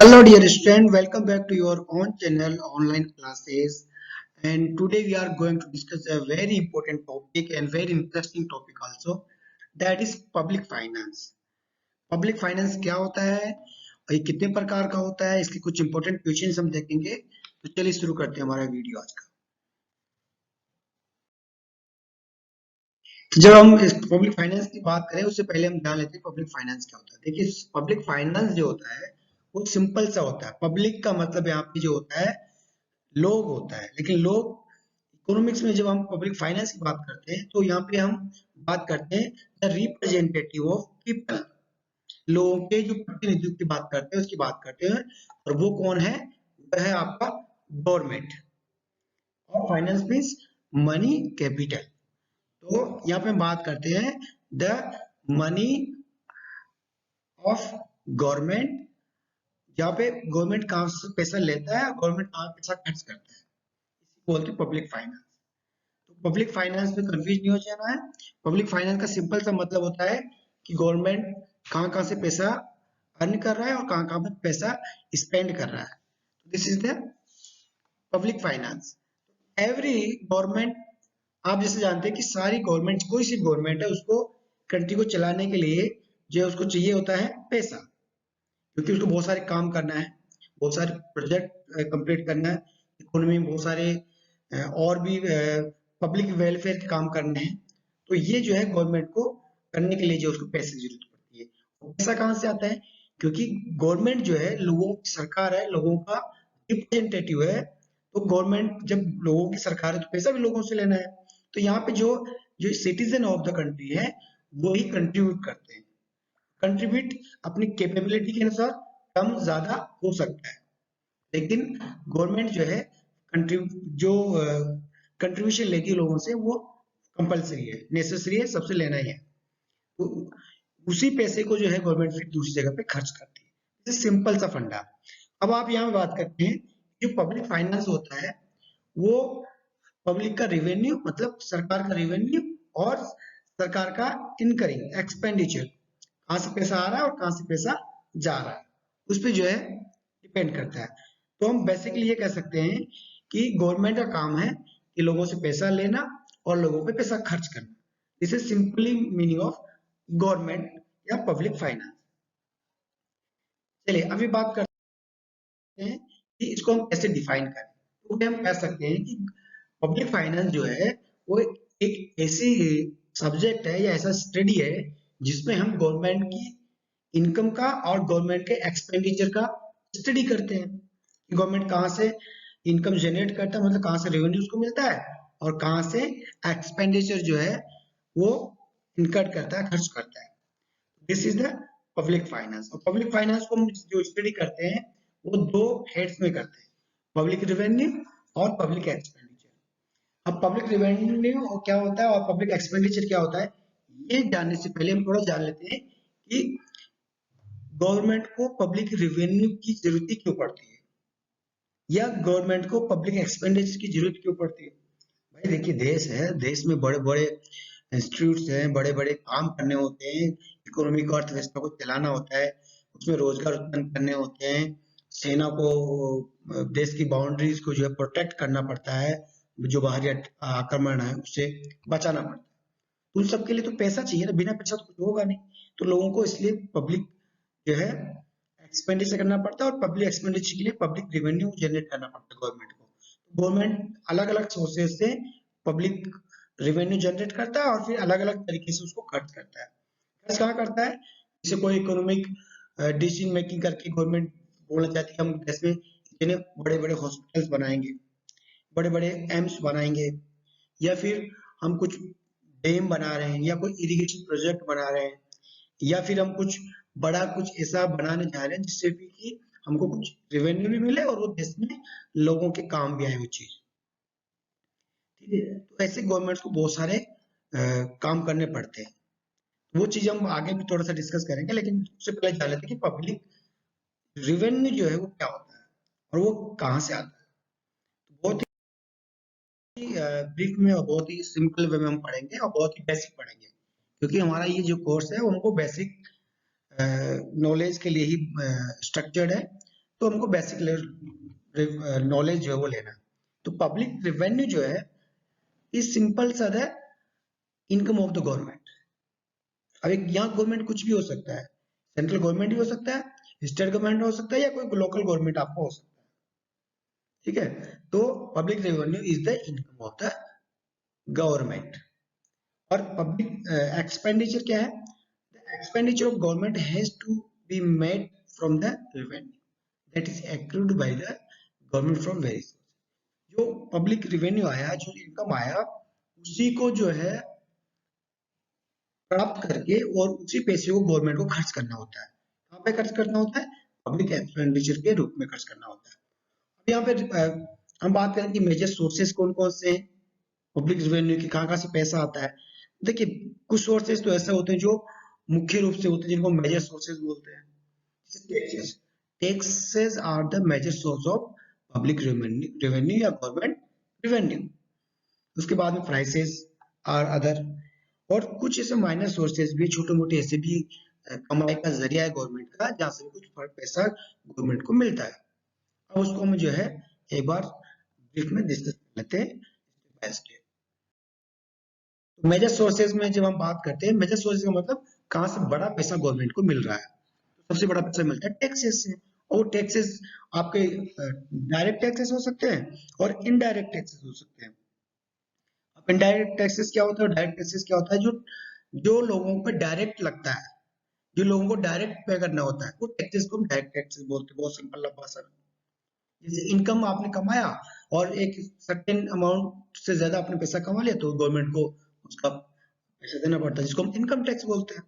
Hello dear student, welcome back to your own channel online classes, and today we are going to discuss a very important topic and very interesting topic also, that is public finance. Public finance क्या होता है और ये कितने प्रकार का होता है, इसके कुछ इंपॉर्टेंट क्वेश्चंस हम देखेंगे। तो चलिए शुरू करते हैं हमारा वीडियो आज का। तो जब हम इस पब्लिक फाइनेंस की बात करें उससे पहले हम जान लेते हैं पब्लिक फाइनेंस क्या होता है। देखिए पब्लिक फाइनेंस जो होता है वो सिंपल सा होता है। पब्लिक का मतलब यहाँ पे जो होता है लोग होता है, लेकिन लोग इकोनॉमिक्स में जब हम पब्लिक फाइनेंस की बात करते हैं तो यहाँ पे हम बात करते हैं द रिप्रेजेंटेटिव ऑफ पीपल। लोगों के जो प्रतिनिधित्व की बात करते हैं उसकी बात करते हैं, और वो कौन है? वह है आपका गवर्नमेंट। और फाइनेंस मीन्स मनी कैपिटल। तो यहाँ पे हम बात करते हैं द मनी ऑफ गवर्नमेंट, जहाँ पे गवर्नमेंट कहाँ से पैसा लेता है और गवर्नमेंट कहाँ पैसा खर्च करता है, इसी को बोलते हैं पब्लिक फाइनेंस। तो पब्लिक फाइनेंस में कंफ्यूज नहीं हो जाना है। पब्लिक फाइनेंस का सिंपल सा मतलब होता है कि गवर्नमेंट कहाँ कहाँ से पैसा अर्न कर रहा है और कहाँ कहाँ पे पैसा स्पेंड कर रहा है। This is the public finance. Every government, आप जैसे जानते हैं कि सारी गवर्नमेंट, कोई सी गवर्नमेंट है उसको कंट्री को चलाने के लिए जो उसको चाहिए होता है पैसा, क्योंकि उसको बहुत सारे काम करना है, बहुत सारे प्रोजेक्ट कंप्लीट करना है, इकोनॉमी में बहुत सारे और भी पब्लिक वेलफेयर के काम करने हैं। तो ये जो है गवर्नमेंट को करने के लिए जो उसको पैसे की जरूरत पड़ती है। वो पैसा कहाँ से आता है? क्योंकि गवर्नमेंट जो है लोगों की सरकार है, लोगों का रिप्रेजेंटेटिव है। तो गवर्नमेंट जब लोगों की सरकार है तो पैसा भी लोगों से लेना है। तो यहाँ पे जो जो सिटीजन ऑफ द कंट्री है वो ही कंट्रीब्यूट करते हैं। कंट्रीब्यूट अपनी कैपेबिलिटी के अनुसार कम ज्यादा हो सकता है, लेकिन गवर्नमेंट जो है कंट्री जो कंट्रीब्यूशन लेगी लोगों से वो कंपलसरी है, नेसेसरी है, सबसे लेना ही है। तो उसी पैसे को जो है गवर्नमेंट फिर दूसरी जगह पे खर्च करती है। ये सिंपल सा फंडा। अब आप यहाँ बात करते हैं जो पब्लिक फाइनेंस होता है वो पब्लिक का रेवेन्यू, मतलब सरकार का रेवेन्यू और सरकार का इनकमिंग एक्सपेंडिचर, कहाँ से पैसा आ रहा है और कहाँ से पैसा जा रहा है, उस पे जो है डिपेंड करता है। तो हम बेसिकली ये कह सकते हैं कि गवर्नमेंट का काम है कि लोगों से पैसा लेना और लोगों पे पैसा खर्च करना। This is simply meaning of government या पब्लिक फाइनेंस। चलिए अभी बात करते हैं कि इसको हम कैसे डिफाइन करें। तो हम कह सकते हैं कि पब्लिक फाइनेंस जो है वो एक ऐसी सब्जेक्ट है या ऐसा स्टडी है जिसमें हम गवर्नमेंट की इनकम का और गवर्नमेंट के एक्सपेंडिचर का स्टडी करते हैं। गवर्नमेंट कहाँ से इनकम जनरेट करता है, मतलब कहाँ से रेवेन्यू उसको मिलता है, और कहाँ से एक्सपेंडिचर जो है वो इनकट करता है, खर्च करता है। This is the public finance. और पब्लिक फाइनेंस को हम जो स्टडी करते हैं वो दो हेड्स में करते हैं, पब्लिक रेवेन्यू और पब्लिक एक्सपेंडिचर। अब पब्लिक रेवेन्यू क्या होता है और पब्लिक एक्सपेंडिचर क्या होता है, ये जानने से पहले हम थोड़ा जान लेते हैं कि गवर्नमेंट को पब्लिक रेवेन्यू की जरूरत क्यों पड़ती है या गवर्नमेंट को पब्लिक एक्सपेंडिचर की जरूरत क्यों पड़ती है। भाई देखिए देश है, देश में बड़े बड़े इंस्टीट्यूट्स हैं, बड़े बड़े काम करने होते हैं, इकोनॉमी को, अर्थव्यवस्था को चलाना होता है, उसमें रोजगार उत्पन्न करने होते हैं, सेना को देश की बाउंड्रीज को जो है प्रोटेक्ट करना पड़ता है, जो बाहरी आक्रमण है उससे बचाना पड़ता है। उन सब के लिए तो पैसा चाहिए ना, बिना पैसा तो कुछ होगा नहीं। तो लोगों को इसलिए पब्लिक जो है एक्सपेंडिचर करना पड़ता है, और पब्लिक एक्सपेंडिचर के लिए पब्लिक रेवेन्यू जनरेट करना पड़ता है गवर्नमेंट को। गवर्नमेंट अलग अलग सोर्सेज से पब्लिक रेवेन्यू जनरेट करता है और फिर अलग अलग तरीके से उसको खर्च करता है। खर्च कहाँ करता है? जैसे कोई इकोनॉमिक डिसीजन मेकिंग करके गवर्नमेंट बोलना चाहती है हम देश में इतने बड़े बड़े हॉस्पिटल्स बनाएंगे, बड़े बड़े एम्स बनाएंगे, या फिर हम कुछ डैम बना रहे हैं या कोई इरिगेशन प्रोजेक्ट बना रहे हैं, या फिर हम कुछ बड़ा कुछ ऐसा बनाने जा रहे हैं जिससे भी कि हमको कुछ रेवेन्यू भी मिले और वो देश में लोगों के काम भी आए वो चीज। ठीक है, तो ऐसे गवर्नमेंट को बहुत सारे काम करने पड़ते हैं। वो चीज हम आगे भी थोड़ा सा डिस्कस करेंगे, लेकिन उससे पहले जान लेते हैं कि पब्लिक रेवेन्यू जो है वो क्या होता है और वो कहाँ से आता है। तो बहुत ही ब्रीफ में और बहुत ही सिंपल वे में हम पढ़ेंगे और बहुत ही बेसिक पढ़ेंगे, क्योंकि हमारा ये जो कोर्स है वो हमको बेसिक नॉलेज के लिए ही स्ट्रक्चर्ड है। तो हमको बेसिक नॉलेज जो है वो लेना है। तो पब्लिक रेवेन्यू जो है इज सिंपल सा the income of the government. अब एक यहाँ गवर्नमेंट कुछ भी हो सकता है, सेंट्रल गवर्नमेंट भी हो सकता है, स्टेट गवर्नमेंट हो सकता है, या कोई लोकल गवर्नमेंट आपको हो सकता है। ठीक है, तो public revenue is the income of the government. और पब्लिक एक्सपेंडिचर क्या है? The expenditure of government has to be made from the revenue that is accrued by the government from various. जो पब्लिक रेवेन्यू आया, जो income आया, उसी को जो है प्राप्त करके और उसी पैसे को गवर्नमेंट को खर्च करना होता है। कहाँ पे खर्च करना होता है? पब्लिक एक्सपेंडिचर के रूप में खर्च करना होता है। अब यहाँ पे हम बात करें कि मेजर सोर्सेस कौन कौन से हैं पब्लिक रेवेन्यू की, कहाँ कहाँ से पैसा आता है। देखिए, कुछ सोर्सेस तो ऐसे होते हैं जो मुख्य रूप से होते हैं, जिनको मेजर सोर्सेस बोलते हैं। Taxes, taxes are the major source of public revenue या गवर्नमेंट रेवेन्यू। उसके बाद में प्राइसेस और अदर, और कुछ ऐसे माइनर सोर्सेज भी, छोटे मोटे ऐसे भी कमाई का जरिया है गवर्नमेंट का, जहाँ से कुछ पैसा गवर्नमेंट को मिलता है। अब उसको हम जो है एक बार ब्रीफ में डिस्कस कर लेते हैं। तो मेजर सोर्सेज में जब हम बात करते हैं, मेजर सोर्सेज का मतलब कहाँ से बड़ा पैसा गवर्नमेंट को मिल रहा है। तो सबसे बड़ा पैसा मिलता है टैक्सेस से, और टैक्सेस आपके डायरेक्ट टैक्सेस हो सकते हैं और इनडायरेक्ट टैक्सेस हो सकते हैं। अब इनडायरेक्ट टैक्सेस क्या होता है, डायरेक्ट टैक्सेस क्या होता है? जो जो लोगों पे डायरेक्ट लगता है, जो लोगों को डायरेक्ट पे करना होता है, वो टैक्सेस को हम डायरेक्ट टैक्सेस बोलते हैं, बहुत सिंपल भाषा में। जैसे इनकम आपने कमाया और एक सर्टेन अमाउंट से ज्यादा आपने पैसा कमा लिया, तो गवर्नमेंट को उसका पैसा देना पड़ता है, जिसको हम इनकम टैक्स बोलते हैं।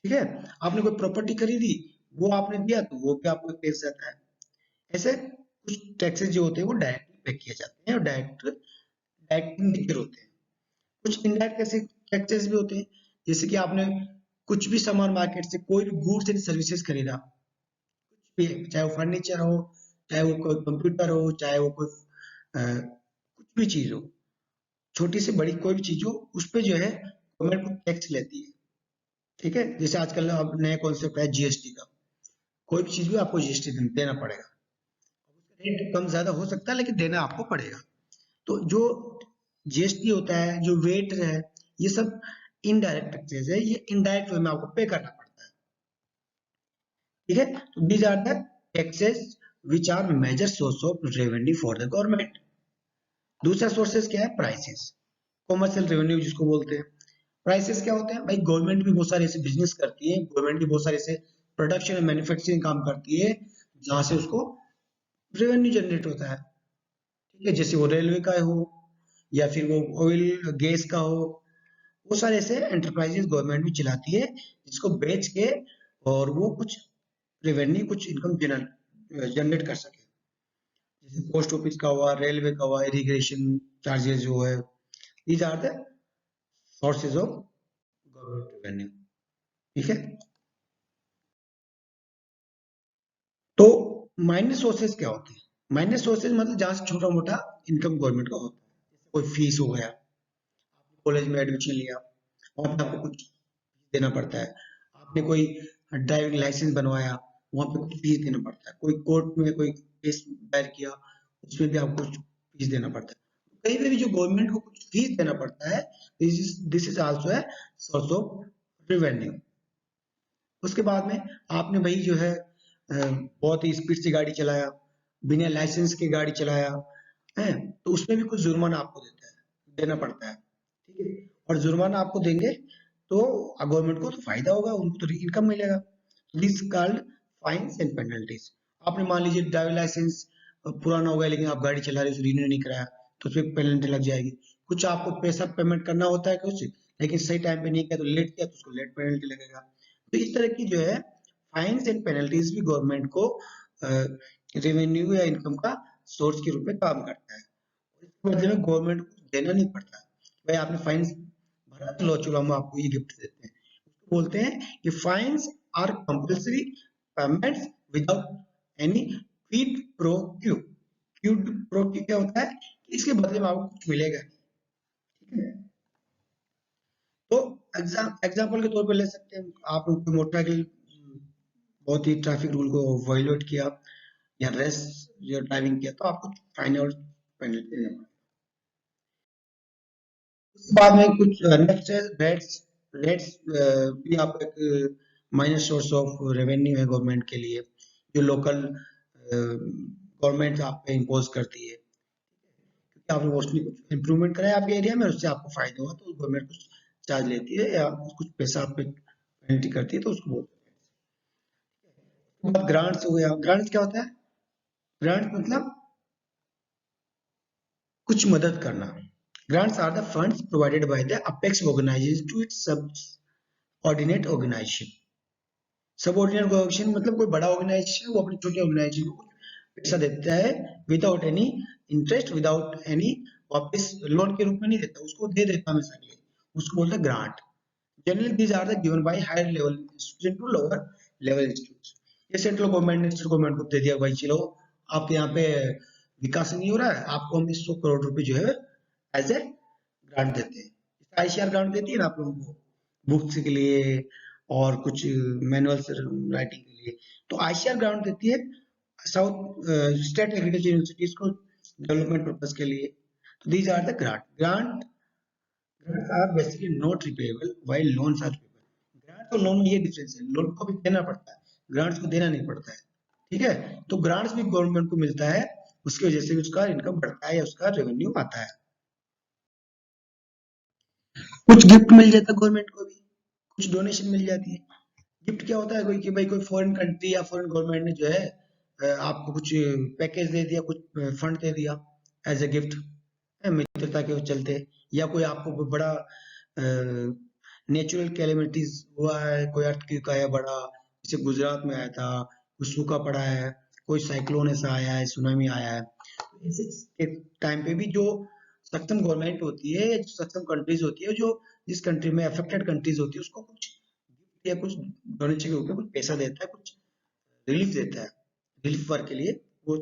ठीक है, आपने कोई प्रॉपर्टी खरीदी, वो आपने दिया, तो वो भी आपको टैक्स जाता है। ऐसे कुछ टैक्सेस जो होते हैं वो डायरेक्टली पे किए जाते हैं और डायरेक्ट डायरेक्ट नेचर होते हैं। कुछ इनडायरेक्ट ऐसे टैक्सेस भी होते हैं, जैसे कि आपने कुछ भी सामान मार्केट से, कोई भी गुड्स एंड सर्विसेज खरीदा, कुछ भी, चाहे वो फर्नीचर हो, चाहे वो कोई कंप्यूटर हो, चाहे वो कोई कुछ भी चीज हो, छोटी से बड़ी कोई भी चीज हो, उस पे जो है गवर्नमेंट को टैक्स लेती है। ठीक है, जैसे आजकल अब नया कॉन्सेप्ट है जीएसटी का, कोई भी चीज भी आपको जीएसटी देना पड़ेगा। रेट कम ज्यादा हो सकता है, लेकिन देना आपको पड़ेगा। तो जो जीएसटी होता है, जो वेट है, ये सब इनडायरेक्ट टैक्सेस है, ये इनडायरेक्ट वे में आपको पे करना पड़ता है। ठीक है, तो these are the taxes which are major source of revenue for the government. दूसरा सोर्सेस क्या है? प्राइसेस, कॉमर्शियल रेवेन्यू जिसको बोलते हैं। प्राइसेस क्या होते हैं भाई? गवर्नमेंट भी बहुत सारे ऐसे बिजनेस करती है, गवर्नमेंट भी बहुत सारे ऐसे प्रोडक्शन एंड मैन्युफैक्चरिंग काम करती है, जहां से उसको रेवेन्यू जनरेट होता है। ठीक है, जैसे वो रेलवे का हो, या फिर वो ऑयल गैस का हो, वो सारे ऐसे एंटरप्राइजेस गवर्नमेंट भी चलाती है, जिसको बेच के और वो कुछ रेवेन्यू, कुछ इनकम जनरेट कर सके। जैसे पोस्ट ऑफिस का हुआ, रेलवे का हुआ, इरिगेशन चार्जेस जो है, these are the sources of government revenue. ठीक है, तो माइनर सोर्सेज क्या होते हैं? माइनर सोर्सेज मतलब जहां से छोटा मोटा इनकम गवर्नमेंट का होता है। जैसे कोई फीस हो गया, कॉलेज में एडमिशन लिया, वहां पे आपको कुछ देना पड़ता है। आपने कोई ड्राइविंग लाइसेंस बनवाया, वहां पे कुछ फीस देना पड़ता है। कोई कोर्ट में कोई केस दायर किया, उसमें भी आपको कुछ फीस देना पड़ता है। कहीं पे भी जो गवर्नमेंट को कुछ फीस देना पड़ता है, दिस इज आल्सो है सोर्स ऑफ रेवेन्यू। उसके बाद में आपने भाई जो है बहुत ही स्पीड से गाड़ी चलाया, बिना लाइसेंस के गाड़ी चलाया है, तो उसमें भी कुछ जुर्माना आपको देना पड़ता है। ठीक है, और जुर्माना आपको देंगे तो गवर्नमेंट को तो फायदा होगा, उनको तो इनकम मिलेगा। This called fines and penalties. आपने मान लीजिए ड्राइविंग लाइसेंस पुराना हो गया, लेकिन आप गाड़ी चला रहे हो, रिन्यू नहीं कराया, तो उसमें पेनल्टी लग जाएगी। कुछ आपको पैसा पेमेंट करना होता है कुछ, लेकिन सही टाइम पे नहीं किया तो लेट किया, तो उसको लेट पेनल्टी लगेगा। तो इस तरह की जो है फाइन्स एंड पेनल्टीज भी गवर्नमेंट को रेवेन्यू या इनकम का सोर्स के रूप में काम करता है। इसके बदले में गवर्नमेंट को देना नहीं पड़ता। भाई आपने फाइन्स भरा, तो लो चलो हम आपको ये गिफ्ट देते हैं। उसको बोलते हैं कि fines are compulsory payments without any quid pro quo. Quid pro quo क्या होता है? इसके बदले में आपको कुछ मिलेगा नहीं। ठीक है, तो एग्जाम्पल के तौर पर ले सकते हैं, आप कोई मोटरसाइकिल बहुत ही ट्रैफिक रूल को वायोलेट किया या रेस या ड्राइविंग किया तो आपको फाइन और पेनल्टी देना पड़ेगा। उसके बाद में कुछ नेक्स्ट है रेट्स। रेट्स भी आप एक माइनर सोर्स ऑफ रेवेन्यू है गवर्नमेंट के लिए, जो लोकल गवर्नमेंट आप पे इम्पोज करती है, क्योंकि आपने मोस्टली कुछ इम्प्रूवमेंट कराया आपके एरिया में, उससे आपको फायदा हुआ तो गवर्नमेंट कुछ चार्ज लेती है या कुछ पैसा आप पे पेनल्टी करती है, तो उसको बोलते हैं। ग्रांट्स हो गया। ग्रांट्स क्या होता है? ग्रांट्स मतलब कुछ मदद करना। Grants are the funds provided by the apex organisation to its subordinate organisation. Subordinate organisation मतलब कोई बड़ा ऑर्गेनाइजेशन है, वो अपनी छोटी ऑर्गेनाइजेशन को पैसा देता है without any interest, without any, वापस लोन के रूप में नहीं देता, उसको दे देता हमेशा के लिए, उसको बोलते हैं grant. Generally these are the given by higher level institution to lower level institution. ये सेंट्रल गवर्नमेंट ने स्टेट गवर्नमेंट को दे दिया, भाई चलो आपके यहाँ पे विकास नहीं हो रहा है, आपको हम 100 करोड़ रुपए जो है एज ए ग्रांट देते हैं। आईसीआर ग्रांट देती है ना आप लोगों को बुक्स के लिए और कुछ मैनुअल्स राइटिंग के लिए, तो आईसीआर ग्रांट देती है साउथ स्टेट एग्रीकल्चर यूनिवर्सिटीज को डेवलपमेंट पर्पज के लिए। तो these are the grant. Grant are basically not repayable while loans are repayable. Grant और लोन में ये डिफरेंस है, लोन को भी देना पड़ता है, ग्रांट्स को देना नहीं पड़ता है। ठीक है, तो ग्रांट्स भी गवर्नमेंट को मिलता है, उसकी वजह से उसका इनकम बढ़ता है या उसका रेवेन्यू आता है। कुछ गिफ्ट मिल जाता है गवर्नमेंट को भी, कुछ डोनेशन मिल जाती है। गिफ्ट क्या होता है, कोई कि भाई कोई फॉरेन कंट्री या फॉरेन गवर्नमेंट ने जो है आपको कुछ पैकेज दे दिया, कुछ फंड दे दिया एज ए गिफ्ट, मित्रता के चलते, या कोई आपको कोई बड़ा नेचुरल कैलेमिटीज हुआ है, कोई अर्थक्वेक आया बड़ा, जैसे गुजरात में आया था, कुछ सूखा पड़ा है, कोई साइक्लोन ऐसा आया है, सुनामी आया है, ऐसे टाइम पे भी जो सक्षम गवर्नमेंट होती है, जो सक्षम कंट्रीज होती है, जो जिस कंट्री में अफेक्टेड कंट्रीज होती है, उसको कुछ या कुछ डोनेशन के रूप में कुछ पैसा देता है, कुछ रिलीफ देता है, रिलीफ वर्क के लिए वो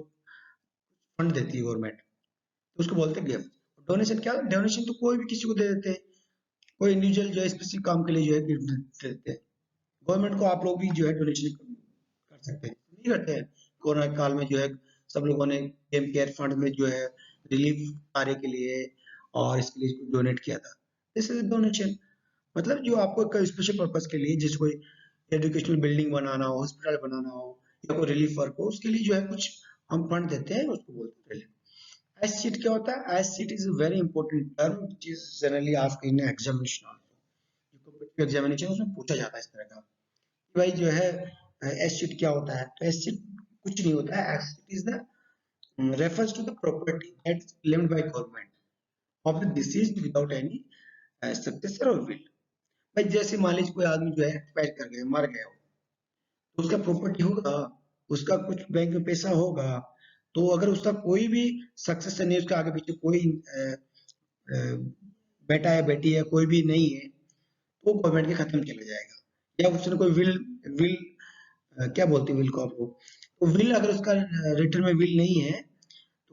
फंड देती है गवर्नमेंट, तो उसको बोलते हैं गिफ्ट। डोनेशन क्या? डोनेशन तो कोई भी किसी को दे देते हैं, कोई इंडिविजुअल जो है स्पेसिफिक काम के लिए जो है गिफ्ट दे देते हैं। गवर्नमेंट को आप लोग भी जो है डोनेशन कर सकते हैं, नहीं करते हैं? कोरोना काल में जो है सब लोगों ने पीएम केयर फंड में जो है रिलीफ कार्य के लिए और इसके लिए डोनेट किया था। दिस इज डोनेशन, मतलब जो आपको कोई स्पेशल पर्पज के लिए, जैसे कोई एजुकेशनल बिल्डिंग बनाना हो, हॉस्पिटल बनाना हो या कोई रिलीफ वर्क हो, उसके लिए जो है कुछ हम फंड देते हैं, उसको बोलते हैं रिलीफ। एस सीट क्या होता है? S seat is a very important term which is generally asked in examination also. Competitive examination उसमें पूछा जाता है इस तरह का कि भाई जो है एस सीट क्या होता है? तो एस सीट कुछ नहीं होता है, S seat is the refers to the property that's claimed by government of the deceased without any successor or will। भाई जैसे मान लीजिए कोई आदमी जो है एक्सपायर कर गया, मर गया, तो उसका प्रॉपर्टी होगा, उसका कुछ बैंक में पैसा होगा, तो अगर उसका कोई भी सक्सेसर नहीं, उसका आगे पीछे कोई अ, बेटा है बेटी है कोई भी नहीं है, तो गवर्नमेंट के खत्म चला जाएगा। या उसने कोई विल विल क्या बोलते हैं विल को आप लोग? तो विल अगर उसका रिटर्न में विल नहीं है,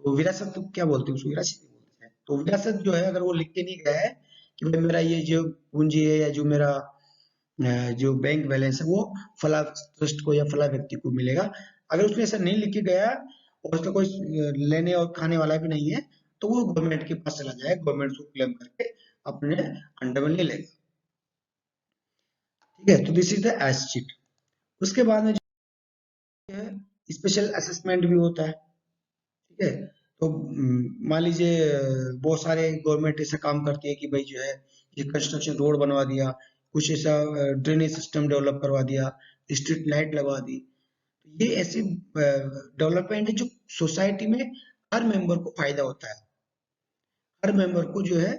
तो विरासत तो क्या बोलते हैं उसको? विरासत ही बोलते हैं। तो विरासत जो है अगर वो लिख के नहीं गया है कि भाई मेरा ये जो पूंजी है या जो मेरा जो बैंक बैलेंस है वो फला ट्रस्ट को या फला व्यक्ति को मिलेगा, अगर उसने ऐसा नहीं लिख के गया और उसका कोई लेने और खाने वाला भी नहीं है, तो वो गवर्नमेंट के पास चला जाएगा, गवर्नमेंट उसको क्लेम करके अपने अंडर में ले लेगा। ठीक है, तो this is the S sheet. उसके बाद में जो है स्पेशल असेसमेंट भी होता है। ठीक है, तो मान लीजिए बहुत सारे गवर्नमेंट ऐसा काम करती है कि भाई जो है ये कंस्ट्रक्शन रोड बनवा दिया, कुछ ऐसा ड्रेनेज सिस्टम डेवलप करवा दिया, स्ट्रीट लाइट लगवा दी, तो ये ऐसी डेवलपमेंट है जो सोसाइटी में हर मेंबर को फायदा होता है, हर मेंबर को जो है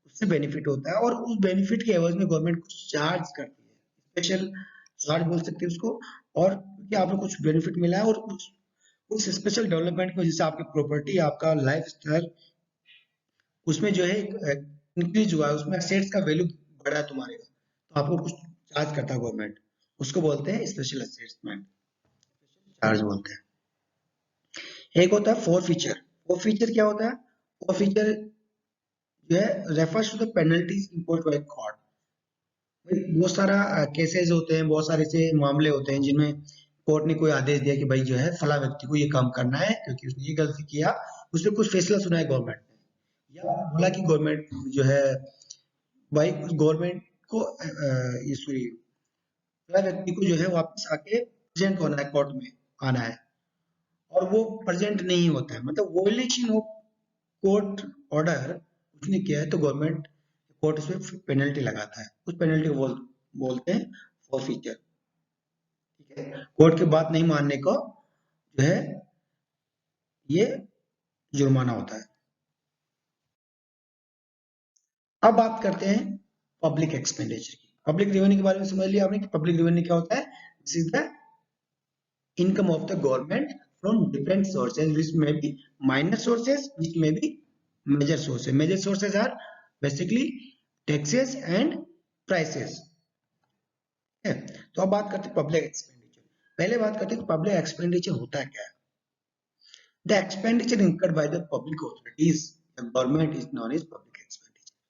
उससे बेनिफिट होता है, और उस बेनिफिट के एवज में गवर्नमेंट कुछ चार्ज करती है, स्पेशल चार्ज बोल सकते हैं उसको। और कि आपको कुछ बेनिफिट मिला है और उस स्पेशल डेवलपमेंट की वजह से आपकी प्रॉपर्टी, आपका लाइफ स्टाइल उसमें जो है इंक्रीज हुआ है, उसमें एसेट्स का वैल्यू बढ़ा है तुम्हारे का, तो आपको कुछ चार्ज करता है गवर्नमेंट, उसको बोलते हैं स्पेशल असेसमेंट, चार्ज बोलते हैं। एक होता है फोर फीचर। फोर फीचर क्या होता है? फोर फीचर जो है refers to the penalties imposed by court. बहुत सारा केसेस होते हैं, बहुत सारे ऐसे मामले होते हैं जिनमें कोर्ट ने कोई आदेश दिया कि भाई जो है फला व्यक्ति को ये काम करना है क्योंकि उसने ये गलती किया, उसने कुछ फैसला सुनाया गवर्नमेंट ने, या बोला कि गवर्नमेंट जो है भाई गवर्नमेंट को ये सॉरी फला व्यक्ति को जो है वापस आके प्रेजेंट होना है, कोर्ट में आना है, और वो प्रेजेंट नहीं होता है, मतलब वोलेशन ऑफ कोर्ट ऑर्डर उसने किया है, तो गवर्नमेंट कोर्ट उसमें पेनल्टी लगाता है, उस पेनल्टी को बोलते हैं फॉरफीचर। ठीक है, कोर्ट की बात नहीं मानने को जो है ये जुर्माना होता है। अब बात करते हैं पब्लिक एक्सपेंडिचर की। पब्लिक रेवेन्यू के बारे में समझ लिया आपने कि पब्लिक रेवेन्यू क्या होता है। This is the income of the government from different sources, which may be minor sources, which may be major sources. Major sources are basically taxes and prices. है, तो अब बात करते हैं पब्लिक एक्सपेंडिचर। पहले बात करते हैं पब्लिक एक्सपेंडिचर होता क्या है। The expenditure incurred by the public authorities, the government is known as public expenditure.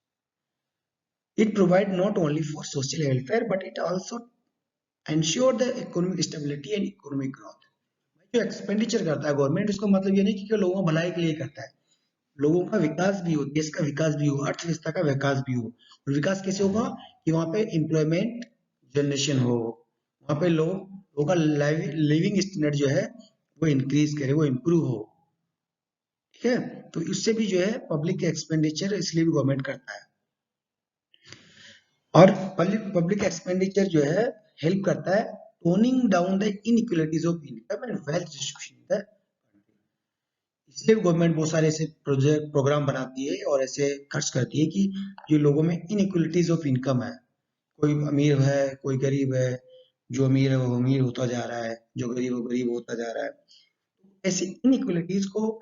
It provides not only for social welfare but it also ensure the economic stability and economic growth. जो expenditure करता है government, उसका मतलब ये नहीं कि लोगों को भलाई के लिए करता है, लोगों का विकास भी हो, देश का विकास भी हो, अर्थव्यवस्था का विकास भी हो। और विकास कैसे होगा कि वहां पे एम्प्लॉयमेंट जनरेशन हो, वहां पे लोगों का लिविंग स्टैंडर्ड जो है वो इंक्रीज करे, वो इम्प्रूव हो। ठीक है, तो इससे भी जो है पब्लिक एक्सपेंडिचर इसलिए भी गवर्नमेंट करता है। और पब्लिक एक्सपेंडिचर जो है हेल्प करता है toning down the inequalities of income and wealth distribution in the country. इसलिए गवर्नमेंट बहुत सारे ऐसे प्रोजेक्ट प्रोग्राम बनाती है और ऐसे खर्च करती है कि जो लोगों में इनइक्वालिटीज ऑफ इनकम है, कोई अमीर है कोई गरीब है, जो अमीर है वो अमीर होता जा रहा है, जो गरीब है वो गरीब होता जा रहा है। ऐसी इनइक्वालिटीज को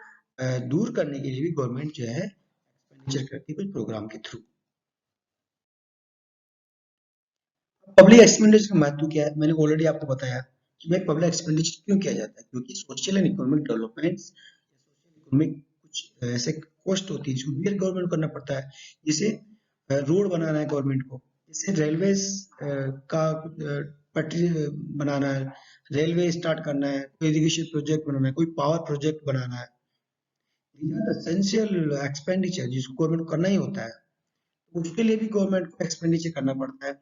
दूर करने के लिए भी गवर्नमेंट जो है एक्सपेंडिचर करती है कुछ प्रोग्राम के थ्रू। पब्लिक एक्सपेंडिचर का महत्व क्या है, मैंने ऑलरेडी आपको बताया कि भाई पब्लिक एक्सपेंडिचर क्यों किया जाता है, क्योंकि social and economic development, social economic कुछ ऐसे कॉस्ट होती है जिसको बियर गवर्नमेंट को करना पड़ता है। जैसे रोड बनाना है गवर्नमेंट को, जैसे रेलवे का पटरी बनाना है, रेलवे स्टार्ट करना है, कोई इरिगेशन प्रोजेक्ट बनाना है, कोई पावर प्रोजेक्ट बनाना है, एसेंशियल एक्सपेंडिचर जिसको गवर्नमेंट को करना ही होता है, उसके लिए भी गवर्नमेंट को एक्सपेंडिचर करना पड़ता है।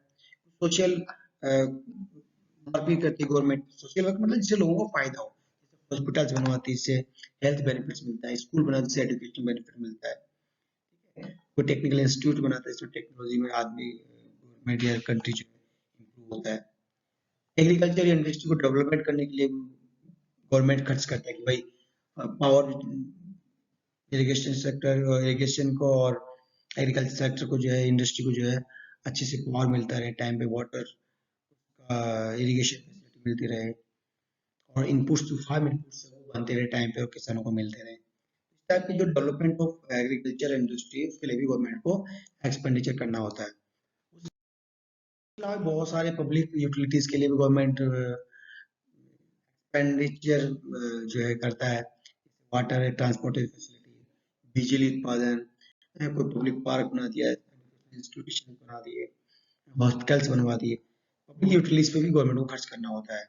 सोशल वर्क भी करती है गवर्नमेंट, सोशल वर्क मतलब जिससे लोगों को फायदा हो, हॉस्पिटल्स बनवाती है, इससे हेल्थ बेनिफिट्स मिलता है, स्कूल बनाने से एजुकेशन बेनिफिट मिलता है, कोई टेक्निकल इंस्टीट्यूट बनाता है, इसमें टेक्नोलॉजी में आदमी गवर्नमेंट या कंट्री जो इम्प्रूव होता है। एग्रीकल्चर इंडस्ट्री को डेवलपमेंट करने के लिए गवर्नमेंट खर्च करता है कि भाई पावर इरिगेशन सेक्टर, इरिगेशन को और एग्रीकल्चर सेक्टर को जो है, इंडस्ट्री को जो है अच्छे से पावर मिलता रहे, टाइम पे वाटर इरिगेशन फैसिलिटी मिलती रहे, और इनपुट्स जो फार्म इनपुट्स वो बनते रहे टाइम पे और किसानों को मिलते रहे। इस टाइप की जो डेवलपमेंट ऑफ एग्रीकल्चर इंडस्ट्री है उसके लिए भी गवर्नमेंट को एक्सपेंडिचर करना होता है। उसके अलावा बहुत सारे पब्लिक यूटिलिटीज के लिए भी गवर्नमेंट एक्सपेंडिचर जो है करता है। वाटर है, ट्रांसपोर्टेशन फैसिलिटी, बिजली उत्पादन, कोई पब्लिक पार्क बना दिया, इंस्टीट्यूशन बना दिए, हॉस्पिटल्स बनवा दिए। पब्लिक यूटिलिटीज पे भी गवर्नमेंट को खर्च करना होता है,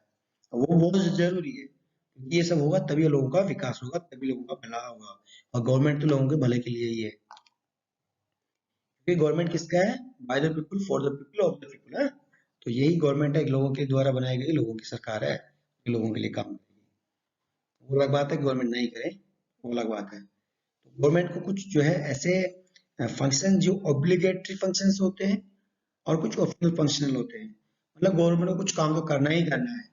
वो बहुत जरूरी है क्योंकि ये सब होगा तभी लोगों का विकास होगा, तभी लोगों का भला होगा, और गवर्नमेंट तो लोगों के भले के लिए ही है, क्योंकि गवर्नमेंट किसका है, by the people for the people of the people है। तो यही गवर्नमेंट है, लोगों के द्वारा बनाई गई लोगों की सरकार है, लोगों के लिए काम करेगी। वो अलग बात है गवर्नमेंट नहीं करे, वो अलग बात है। तो गवर्नमेंट को कुछ जो है ऐसे फंक्शन जो ऑब्लिगेटरी फंक्शंस होते हैं और कुछ ऑप्शनल फंक्शनल होते हैं, मतलब गवर्नमेंट को कुछ काम तो करना ही करना है,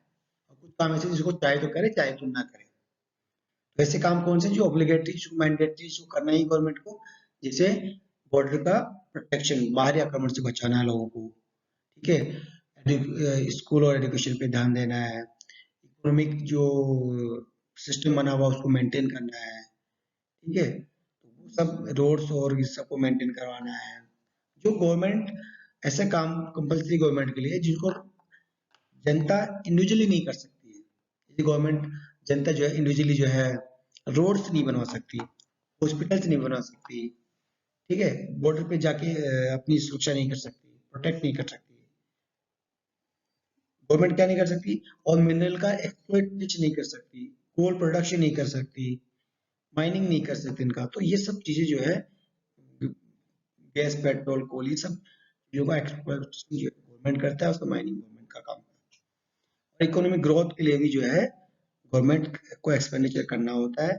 और कुछ काम ऐसे जिसको चाहे तो करे चाहे तो ना करे। तो ऐसे काम कौन से जो ऑब्लिगेटरी जो मैंडेटरी जो करना ही गवर्नमेंट को, जैसे बॉर्डर का प्रोटेक्शन, बाहरी आक्रमण से बचाना है लोगों को, ठीक है, स्कूल और एजुकेशन पे ध्यान देना है, इकोनॉमिक जो सिस्टम बना हुआ उसको मेंटेन करना है, ठीक है, तो वो सब रोड्स और इस सबको मेंटेन करवाना है। जो गवर्नमेंट ऐसे काम कंपलसरी गवर्नमेंट के लिए जिनको जनता इंडिविजुअली नहीं कर सकती है, जैसे गवर्नमेंट जनता जो है इंडिविजुअली जो है रोड्स नहीं बनवा सकती, हॉस्पिटल्स नहीं बनवा सकती, ठीक है, बॉर्डर पे जाके अपनी सुरक्षा नहीं कर सकती, प्रोटेक्ट नहीं कर सकती, गवर्नमेंट क्या नहीं कर सकती, और मिनरल का एक्सप्लॉइटेशन नहीं कर सकती, कोल प्रोडक्शन नहीं कर सकती, माइनिंग नहीं कर सकती इनका। तो ये सब चीजें जो है, गैस पेट्रोल कोल, ये सब चीजों का एक्सप्लॉइटेशन जो गवर्नमेंट करता है, उसका माइनिंग गवर्नमेंट का काम है। और इकोनॉमिक ग्रोथ के लिए भी जो है गवर्नमेंट को एक्सपेंडिचर करना होता है।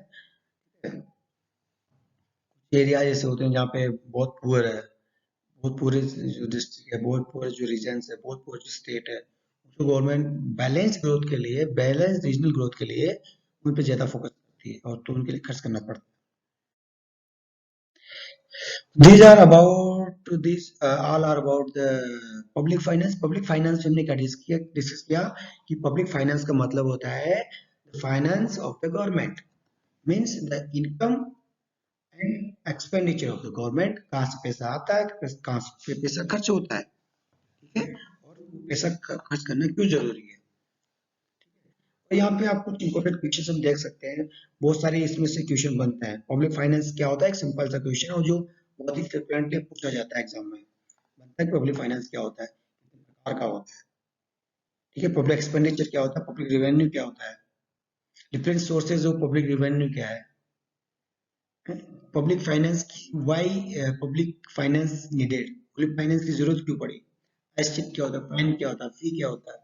एरिया ऐसे होते हैं जहाँ पे बहुत पुअर है, बहुत पूरे जो डिस्ट्रिक्ट है, बहुत पूरे जो रीजन है, बहुत पूरे जो स्टेट है, तो गवर्नमेंट बैलेंस ग्रोथ के लिए, बैलेंस रीजनल ग्रोथ के लिए उन पे ज्यादा फोकस करती है, और तो उनके लिए खर्च करना पड़ता है। These are about this all are about the public finance। Public finance हमने क्या डिस्कस किया कि पब्लिक फाइनेंस का मतलब होता है finance of the government, means the income and expenditure of the government, कहाँ से पैसा आता है, कहाँ से पैसा खर्च होता है, ठीक है, और पैसा खर्च करना क्यों जरूरी है। तो यहाँ पे आप कुछ इंपॉर्टेंट क्वेश्चन हम देख सकते हैं, बहुत सारे इसमें से क्वेश्चन बनते हैं। पब्लिक फाइनेंस क्या होता है, एक सिंपल सा क्वेश्चन है, और जो बहुत ही फ्रिक्वेंटली पूछा जाता है एग्जाम में, बनता है कि पब्लिक फाइनेंस क्या होता है, कितने प्रकार का होता है, ठीक है, पब्लिक एक्सपेंडिचर क्या होता है, पब्लिक रिवेन्यू क्या होता है, different sources of public revenue क्या है, पब्लिक फाइनेंस की why, public finance needed, public finance की जरूरत क्यों पड़ी, एसचिप क्या होता है, फाइन क्या होता है, फी क्या होता है,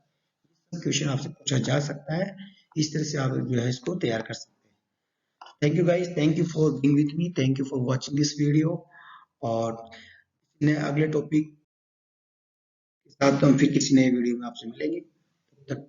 क्वेश्चन आपसे पूछा जा सकता है। इस तरह से आप जो है इसको तैयार कर सकते हैं। Thank you guys, thank you for being with me, thank you for watching this video. और अगले टॉपिक के साथ तो हम फिर किसी नए वीडियो में आपसे मिलेंगे। तब तक